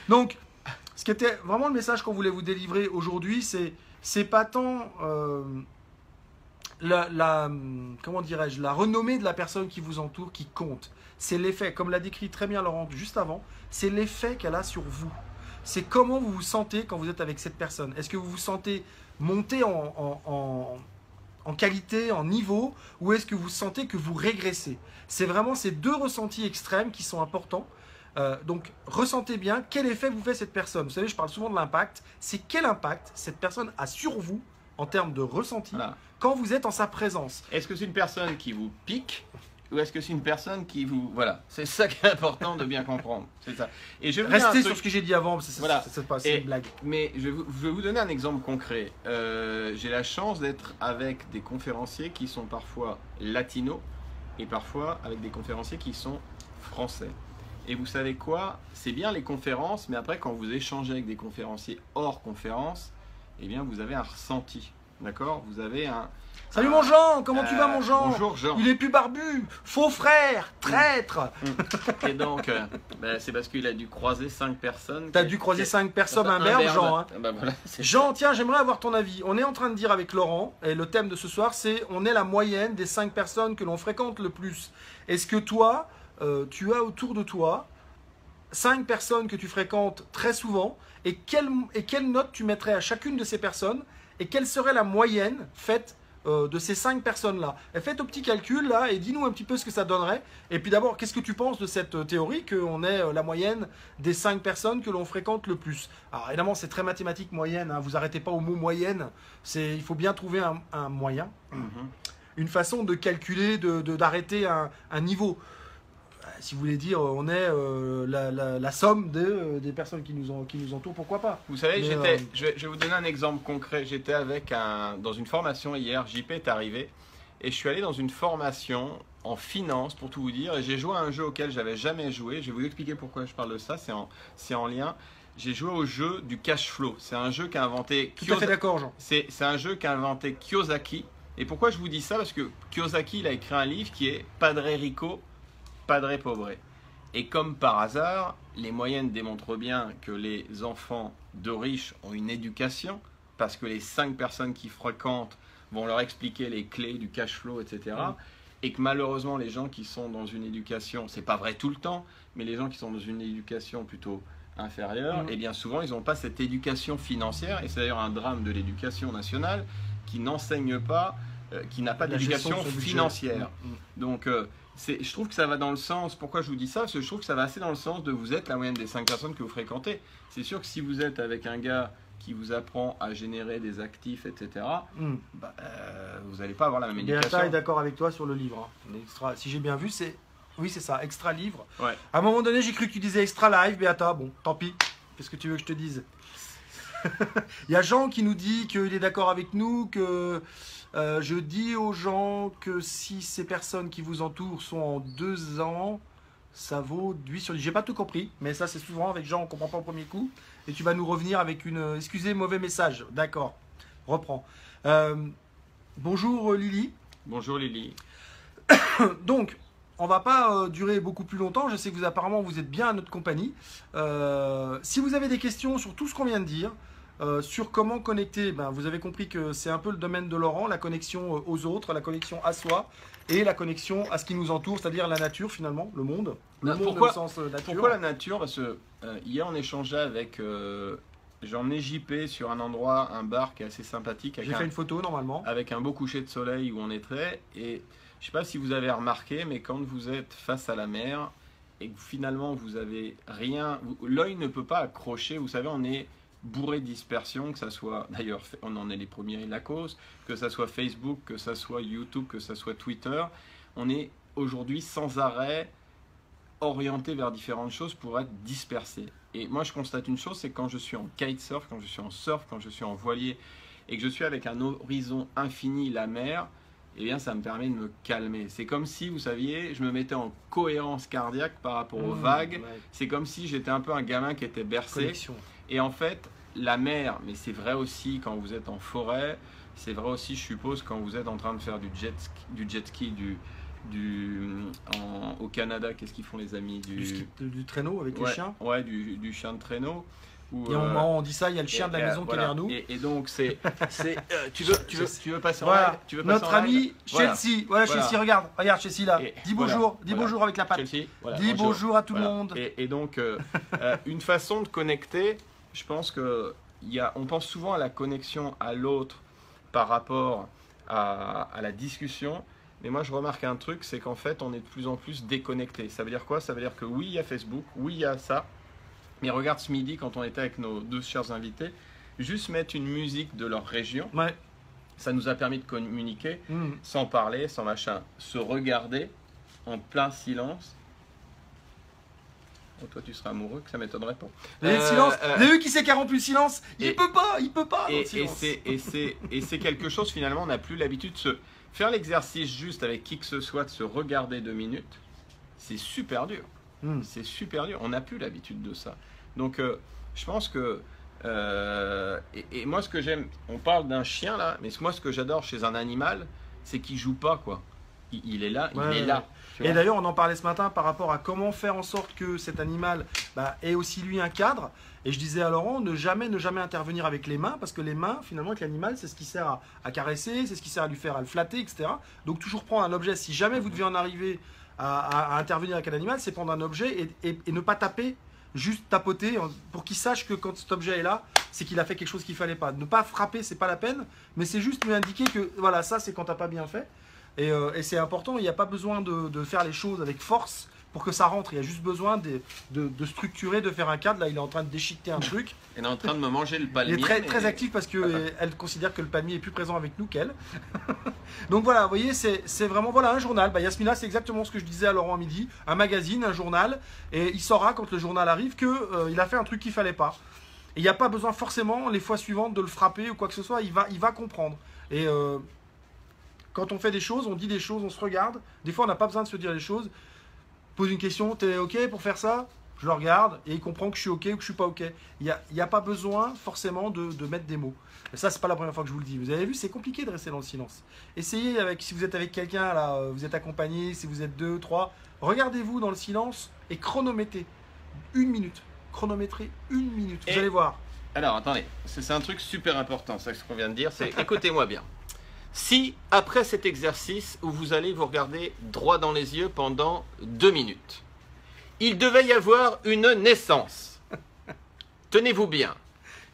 Donc, ce qui était vraiment le message qu'on voulait vous délivrer aujourd'hui, c'est pas tant comment dirais-je, la renommée de la personne qui vous entoure qui compte. C'est l'effet, comme l'a décrit très bien Laurent juste avant, c'est l'effet qu'elle a sur vous. C'est comment vous vous sentez quand vous êtes avec cette personne. Est-ce que vous vous sentez monter en qualité, en niveau, ou est-ce que vous sentez que vous régressez? C'est vraiment ces deux ressentis extrêmes qui sont importants. Donc, ressentez bien quel effet vous fait cette personne. Vous savez, je parle souvent de l'impact. C'est quel impact cette personne a sur vous en termes de ressenti Voilà. quand vous êtes en sa présence. Est-ce que c'est une personne qui vous pique ou est-ce que c'est une personne qui vous... Voilà, c'est ça qui est important de bien comprendre. C'est ça. Et je vais vous dire un Restez truc- sur ce que j'ai dit avant, parce que Voilà. c'est Et- une blague. Mais je vais vous donner un exemple concret. J'ai la chance d'être avec des conférenciers qui sont parfois latinos et parfois avec des conférenciers qui sont français. Et vous savez quoi? C'est bien les conférences, mais après quand vous échangez avec des conférenciers hors conférence, eh bien vous avez un ressenti. D'accord? Vous avez un... Salut mon Jean, comment tu vas mon Jean? Bonjour Jean. Il est plus barbu, faux frère, traître. Et donc, c'est parce qu'il a dû croiser 5 personnes. T'as dû croiser 5 personnes, un berbe, Jean. Hein. Bah voilà, c'est Jean, tiens, j'aimerais avoir ton avis. On est en train de dire avec Laurent, et le thème de ce soir, c'est on est la moyenne des 5 personnes que l'on fréquente le plus. Est-ce que toi, tu as autour de toi 5 personnes que tu fréquentes très souvent, et quelle note tu mettrais à chacune de ces personnes, et quelle serait la moyenne faite de ces 5 personnes-là? Et faites au petit calcul là et dis-nous un petit peu ce que ça donnerait. Et puis d'abord, qu'est-ce que tu penses de cette théorie qu'on est la moyenne des 5 personnes que l'on fréquente le plus? Alors évidemment, c'est très mathématique moyenne, hein. Vous arrêtez pas au mot moyenne. Il faut bien trouver un moyen, une façon de calculer, d'arrêter un niveau. Si vous voulez dire, on est la somme des personnes qui nous entourent, pourquoi pas? Vous savez, Mais, je vais vous donner un exemple concret. J'étais dans une formation hier, JP est arrivé, et je suis allé dans une formation en finance, pour tout vous dire, et j'ai joué à un jeu auquel j'avais jamais joué. Je vais vous expliquer pourquoi je parle de ça, c'est en lien. J'ai joué au jeu du cash flow. C'est un jeu qu'a inventé Tout à fait d'accord, Jean. C'est un jeu qu'a inventé Kiyosaki. Et pourquoi je vous dis ça? Parce que Kiyosaki, il a écrit un livre qui est Padre Rico, Padre Pobre. Et comme par hasard, les moyennes démontrent bien que les enfants de riches ont une éducation, parce que les 5 personnes qui fréquentent vont leur expliquer les clés du cash flow, etc. Et que malheureusement, les gens qui sont dans une éducation, c'est pas vrai tout le temps, mais les gens qui sont dans une éducation plutôt inférieure, et bien souvent, ils n'ont pas cette éducation financière. Et c'est d'ailleurs un drame de l'éducation nationale qui n'enseigne pas, qui n'a pas La gestion d'éducation de son budget. financière. Donc, je trouve que ça va dans le sens, pourquoi je vous dis ça? Parce que je trouve que ça va assez dans le sens de vous êtes la moyenne des 5 personnes que vous fréquentez. C'est sûr que si vous êtes avec un gars qui vous apprend à générer des actifs, etc., vous n'allez pas avoir la même éducation. Beata est d'accord avec toi sur le livre. Hein. Extra, si j'ai bien vu, oui, c'est ça, extra livre. Ouais. À un moment donné, j'ai cru que tu disais extra live, Beata. Bon, tant pis. Qu'est-ce que tu veux que je te dise? Il y a Jean qui nous dit qu'il est d'accord avec nous, que je dis aux gens que si ces personnes qui vous entourent sont en 2 ans, ça vaut d'huile sur l'huile. J'ai pas tout compris, mais ça c'est souvent avec Jean, on comprend pas au premier coup. Et tu vas nous revenir avec une... Excusez, mauvais message. D'accord, reprends. Bonjour Lily. Bonjour Lily. Donc, on va pas durer beaucoup plus longtemps. Je sais que apparemment vous êtes bien à notre compagnie. Si vous avez des questions sur tout ce qu'on vient de dire, sur comment connecter, vous avez compris que c'est un peu le domaine de Laurent, la connexion aux autres, la connexion à soi et la connexion à ce qui nous entoure, c'est-à-dire la nature finalement, le monde. Le monde Pourquoi, au sens nature. pourquoi la nature? Parce que hier on échangeait avec... j'ai emmené JP sur un endroit, un bar qui est assez sympathique. J'ai fait une photo normalement. Avec un beau coucher de soleil où on est très. Et je ne sais pas si vous avez remarqué, mais quand vous êtes face à la mer et que finalement vous avez rien, l'œil ne peut pas accrocher. Vous savez, on est bourré de dispersion, que ça soit, d'ailleurs, on en est les premiers et la cause, que ça soit Facebook, que ça soit YouTube, que ça soit Twitter. On est aujourd'hui sans arrêt orienté vers différentes choses pour être dispersé. Et moi, je constate une chose, c'est que quand je suis en kitesurf, quand je suis en surf, quand je suis en voilier et que je suis avec un horizon infini, la mer, eh bien, ça me permet de me calmer. C'est comme si, vous saviez, je me mettais en cohérence cardiaque par rapport aux vagues. Ouais. C'est comme si j'étais un peu un gamin qui était bercé. Connexion. Et en fait, la mer, mais c'est vrai aussi quand vous êtes en forêt, c'est vrai aussi, je suppose, quand vous êtes en train de faire du jet ski, au Canada, qu'est-ce qu'ils font les amis? Du traîneau avec les chiens. Ouais, du chien de traîneau. Et on dit ça, il y a le chien de la maison qui est derrière nous. Et donc, tu veux passer en Voilà, règle, tu veux passer notre en règle. ami Chelsea. Voilà, Chelsea, regarde Chelsea là. Et Dis voilà, bonjour, dis bonjour avec la patte. Chelsea, voilà, Dis bonjour à tout le monde. Et donc, une façon de connecter, je pense que on pense souvent à la connexion à l'autre par rapport à la discussion. Mais moi, je remarque un truc, c'est qu'en fait, on est de plus en plus déconnecté. Ça veut dire quoi? Ça veut dire que oui, il y a Facebook, oui, il y a ça. Mais regarde ce midi, quand on était avec nos 2 chers invités, juste mettre une musique de leur région. Ouais. Ça nous a permis de communiquer sans parler, sans machin. Se regarder en plein silence. Oh, toi, tu seras amoureux, que ça m'étonnerait pas. Le silence. Vous avez vu qui c'est qui a rompu le silence? Il peut pas. Et c'est quelque chose, finalement, on n'a plus l'habitude de se faire l'exercice juste avec qui que ce soit, de se regarder 2 minutes. C'est super dur. C'est super dur. On n'a plus l'habitude de ça. Donc, je pense que... et moi, ce que j'aime... On parle d'un chien, là, mais moi, ce que j'adore chez un animal, c'est qu'il joue pas, quoi. Il est là, il est là. Et d'ailleurs, on en parlait ce matin par rapport à comment faire en sorte que cet animal ait aussi lui un cadre. Et je disais à Laurent, ne jamais intervenir avec les mains, parce que les mains, finalement, avec l'animal, c'est ce qui sert à caresser, c'est ce qui sert à lui faire, à le flatter, etc. Donc toujours prendre un objet. Si jamais vous devez en arriver à intervenir avec un animal, c'est prendre un objet et ne pas taper, juste tapoter, pour qu'il sache que quand cet objet est là, c'est qu'il a fait quelque chose qu'il fallait pas. Ne pas frapper, c'est pas la peine, mais c'est juste lui indiquer que voilà, ça c'est quand t'as pas bien fait. Et c'est important, il n'y a pas besoin de faire les choses avec force pour que ça rentre. Il y a juste besoin de structurer, de faire un cadre. Là, il est en train de déchiqueter un truc. Il est en train de me manger le palmier. Il est très actif parce qu'elle considère que le palmier est plus présent avec nous qu'elle. Donc voilà, vous voyez, c'est vraiment un journal. Yasmina, c'est exactement ce que je disais à Laurent à midi. Un magazine, un journal. Et il saura, quand le journal arrive, qu'il a fait un truc qu'il ne fallait pas. Et il n'y a pas besoin forcément, les fois suivantes, de le frapper ou quoi que ce soit. Il va comprendre. Et... quand on fait des choses, on dit des choses, on se regarde. Des fois, on n'a pas besoin de se dire les choses. Pose une question, t'es OK pour faire ça? Je le regarde et il comprend que je suis OK ou que je suis pas OK. Il n'y a pas besoin forcément de mettre des mots. Et ça, c'est pas la première fois que je vous le dis. Vous avez vu, c'est compliqué de rester dans le silence. Essayez, si vous êtes avec quelqu'un, là, vous êtes accompagné, si vous êtes 2, 3, regardez-vous dans le silence et chronométrez 1 minute. Chronométrez 1 minute. Vous allez voir. Alors, attendez, c'est un truc super important, c'est ce qu'on vient de dire. Écoutez-moi bien. Si, après cet exercice où vous allez vous regarder droit dans les yeux pendant 2 minutes, il devait y avoir une naissance. Tenez-vous bien.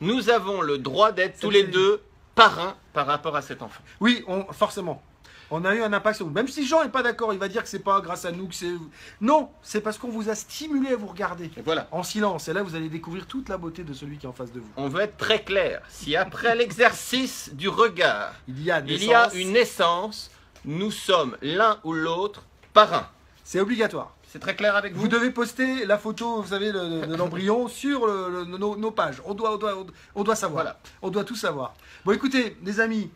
Nous avons le droit d'être tous les deux parrains par rapport à cet enfant. Oui, forcément. On a eu un impact sur vous. Même si Jean n'est pas d'accord, il va dire que c'est pas grâce à nous que c'est... Non, c'est parce qu'on vous a stimulé à vous regarder. Et voilà. En silence. Et là, vous allez découvrir toute la beauté de celui qui est en face de vous. On veut être très clair. Si après l'exercice du regard, il y a une naissance, nous sommes l'un ou l'autre parrains. C'est obligatoire. C'est très clair avec vous? Vous devez poster la photo, vous savez, de l'embryon sur nos pages. On doit savoir. Voilà. On doit tout savoir. Bon, écoutez, les amis...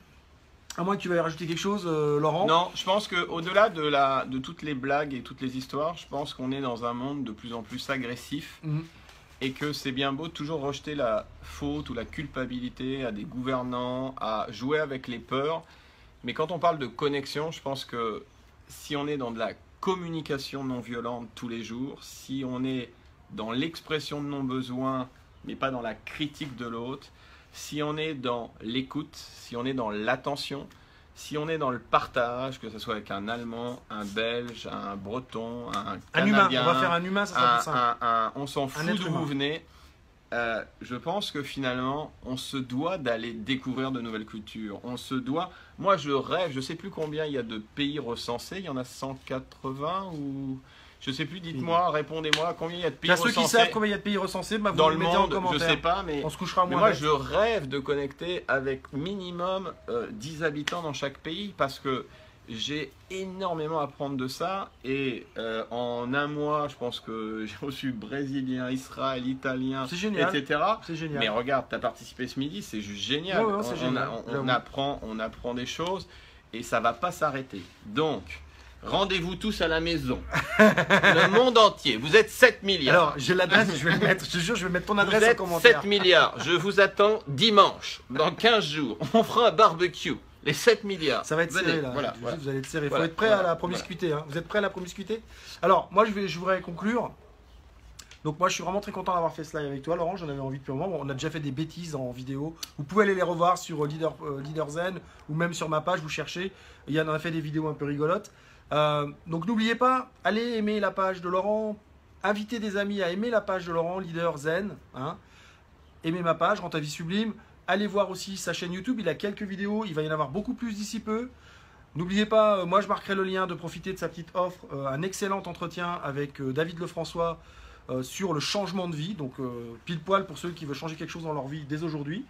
À moins que tu veuilles rajouter quelque chose, Laurent. Non, je pense qu'au-delà de toutes les blagues et toutes les histoires, je pense qu'on est dans un monde de plus en plus agressif et que c'est bien beau de toujours rejeter la faute ou la culpabilité à des gouvernants, à jouer avec les peurs. Mais quand on parle de connexion, je pense que si on est dans de la communication non violente tous les jours, si on est dans l'expression de nos besoins, mais pas dans la critique de l'autre, si on est dans l'écoute, si on est dans l'attention, si on est dans le partage, que ce soit avec un Allemand, un Belge, un Breton, un Canadien, humain, on va faire un humain, ça sera plus simple. On s'en fout d'où vous venez. Je pense que finalement, on se doit d'aller découvrir de nouvelles cultures. On se doit. Moi, je rêve. Je ne sais plus combien il y a de pays recensés. Il y en a 180 ou je ne sais plus. Dites-moi, répondez-moi. Combien il y a de pays recensés? Ceux qui savent combien il y a de pays recensés, vous dans le mettez monde, en commentaire. je ne sais pas, mais on se couchera moins. Moi, je rêve de connecter avec minimum 10 habitants dans chaque pays parce que j'ai énormément à apprendre de ça et en un mois, je pense que j'ai reçu brésilien, Israël, italien, etc. C'est génial. Mais regarde, tu as participé ce midi, c'est juste génial. Ouais, c'est génial. On apprend des choses et ça va pas s'arrêter. Donc, rendez-vous tous à la maison. Le monde entier. Vous êtes 7 milliards. Alors, j'ai l'adresse, je vais le mettre. Je te jure, je vais mettre ton adresse en commentaire. 7 milliards. Je vous attends dimanche, dans 15 jours. On fera un barbecue. Les 7 milliards. Ça va être serré là. Voilà. Vous allez être serré. Il faut être prêt à la promiscuité. Hein. Vous êtes prêt à la promiscuité? Alors, moi, je voudrais conclure. Donc, moi, je suis vraiment très content d'avoir fait ce live avec toi, Laurent. J'en avais envie depuis un moment. On a déjà fait des bêtises en vidéo. Vous pouvez aller les revoir sur Leader Zen ou même sur ma page. Vous cherchez. Il y en a fait des vidéos un peu rigolotes. Donc, n'oubliez pas, allez aimer la page de Laurent. Invitez des amis à aimer la page de Laurent, Leader Zen. Hein. Aimez ma page, Rends ta vie sublime. Allez voir aussi sa chaîne YouTube, il a quelques vidéos, il va y en avoir beaucoup plus d'ici peu. N'oubliez pas, moi je marquerai le lien de profiter de sa petite offre, un excellent entretien avec David Lefrançois sur le changement de vie, donc pile poil pour ceux qui veulent changer quelque chose dans leur vie dès aujourd'hui.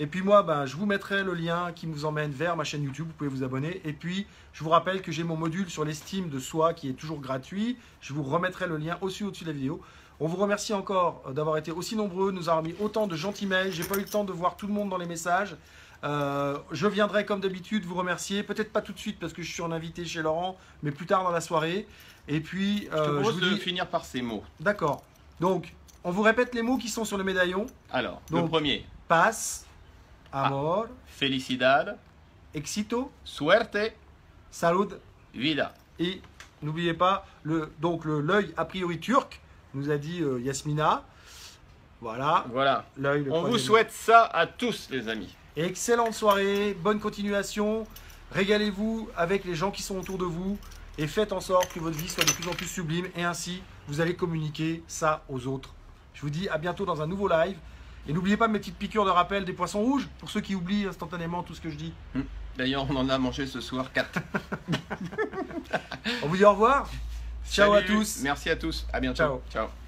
Et puis moi, ben, je vous mettrai le lien qui vous emmène vers ma chaîne YouTube. Vous pouvez vous abonner. Et puis, je vous rappelle que j'ai mon module sur l'estime de soi qui est toujours gratuit. Je vous remettrai le lien aussi au-dessus de la vidéo. On vous remercie encore d'avoir été aussi nombreux, de nous avoir mis autant de gentils mails. J'ai pas eu le temps de voir tout le monde dans les messages. Je viendrai comme d'habitude vous remercier. Peut-être pas tout de suite parce que je suis en invité chez Laurent, mais plus tard dans la soirée. Et puis, je propose vous de dis... finir par ces mots. D'accord. Donc, on vous répète les mots qui sont sur le médaillon. Alors, Donc, le premier. Paz, amor, Felicidad, éxito, suerte, salud. vida. Et n'oubliez pas, l'œil a priori turc, nous a dit Yasmina. Voilà. Voilà. L'œil, le On vous troisième. souhaite ça à tous, les amis. Excellente soirée, bonne continuation. Régalez-vous avec les gens qui sont autour de vous et faites en sorte que votre vie soit de plus en plus sublime. Et ainsi, vous allez communiquer ça aux autres. Je vous dis à bientôt dans un nouveau live. Et n'oubliez pas mes petites piqûres de rappel des poissons rouges, pour ceux qui oublient instantanément tout ce que je dis. D'ailleurs, on en a mangé ce soir 4. On vous dit au revoir. Ciao à tous. Merci à tous. À bientôt. Ciao. Ciao.